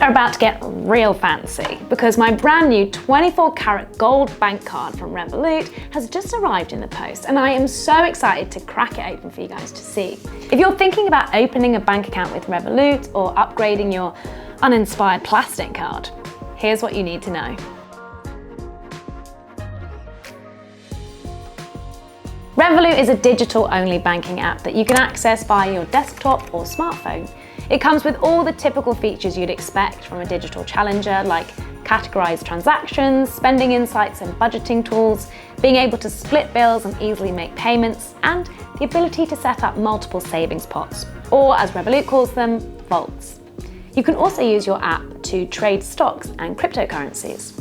we're about to get real fancy because my brand new 24-karat gold bank card from Revolut has just arrived in the post, and I am so excited to crack it open for you guys to see. If you're thinking about opening a bank account with Revolut or upgrading your uninspired plastic card, here's what you need to know. Revolut is a digital-only banking app that you can access via your desktop or smartphone. It comes with all the typical features you'd expect from a digital challenger, like categorized transactions, spending insights and budgeting tools, being able to split bills and easily make payments, and the ability to set up multiple savings pots, or as Revolut calls them, vaults. You can also use your app to trade stocks and cryptocurrencies.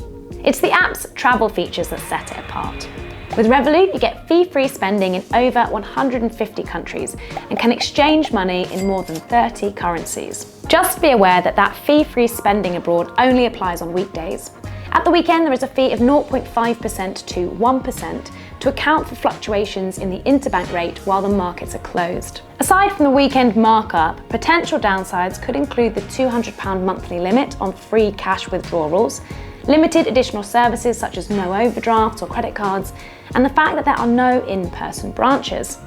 It's the app's travel features that set it apart. With Revolut, you get fee-free spending in over 150 countries and can exchange money in more than 30 currencies. Just be aware that fee-free spending abroad only applies on weekdays. At the weekend, there is a fee of 0.5% to 1% to account for fluctuations in the interbank rate while the markets are closed. Aside from the weekend markup, potential downsides could include the £200 monthly limit on free cash withdrawals, limited additional services such as no overdrafts or credit cards, and the fact that there are no in-person branches.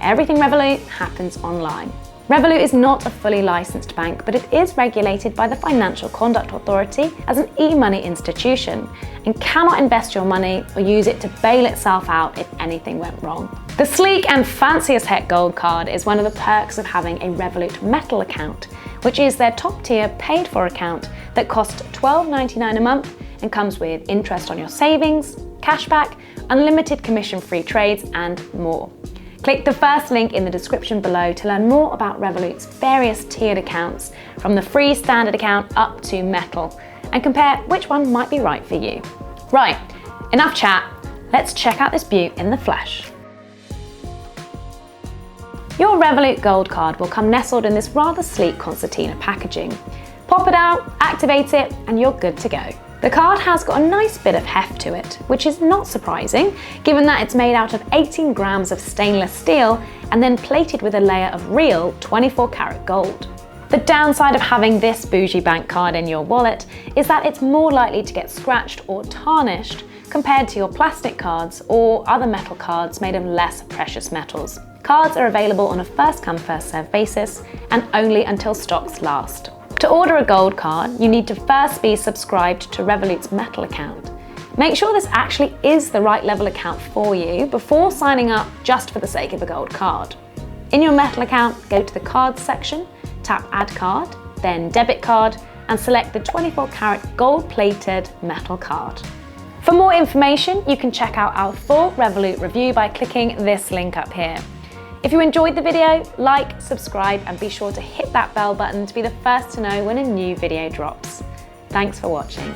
Everything Revolut happens online. Revolut is not a fully licensed bank, but it is regulated by the Financial Conduct Authority as an e-money institution and cannot invest your money or use it to bail itself out if anything went wrong. The sleek and fancy as heck gold card is one of the perks of having a Revolut Metal account, which is their top-tier paid-for account that costs $12.99 a month and comes with interest on your savings, cashback, unlimited commission-free trades, and more. Click the first link in the description below to learn more about Revolut's various tiered accounts, from the free standard account up to Metal, and compare which one might be right for you. Right, enough chat, let's check out this beaut in the flesh. Your Revolut Gold card will come nestled in this rather sleek concertina packaging. Pop it out, activate it, and you're good to go. The card has got a nice bit of heft to it, which is not surprising, given that it's made out of 18 grams of stainless steel and then plated with a layer of real 24-karat gold. The downside of having this bougie bank card in your wallet is that it's more likely to get scratched or tarnished compared to your plastic cards or other metal cards made of less precious metals. Cards are available on a first-come, first-served basis and only until stocks last. To order a gold card, you need to first be subscribed to Revolut's Metal account. Make sure this actually is the right level account for you before signing up just for the sake of a gold card. In your Metal account, go to the Cards section, tap Add Card, then Debit Card, and select the 24-karat gold-plated metal card. For more information, you can check out our full Revolut review by clicking this link up here. If you enjoyed the video, like, subscribe, and be sure to hit that bell button to be the first to know when a new video drops. Thanks for watching.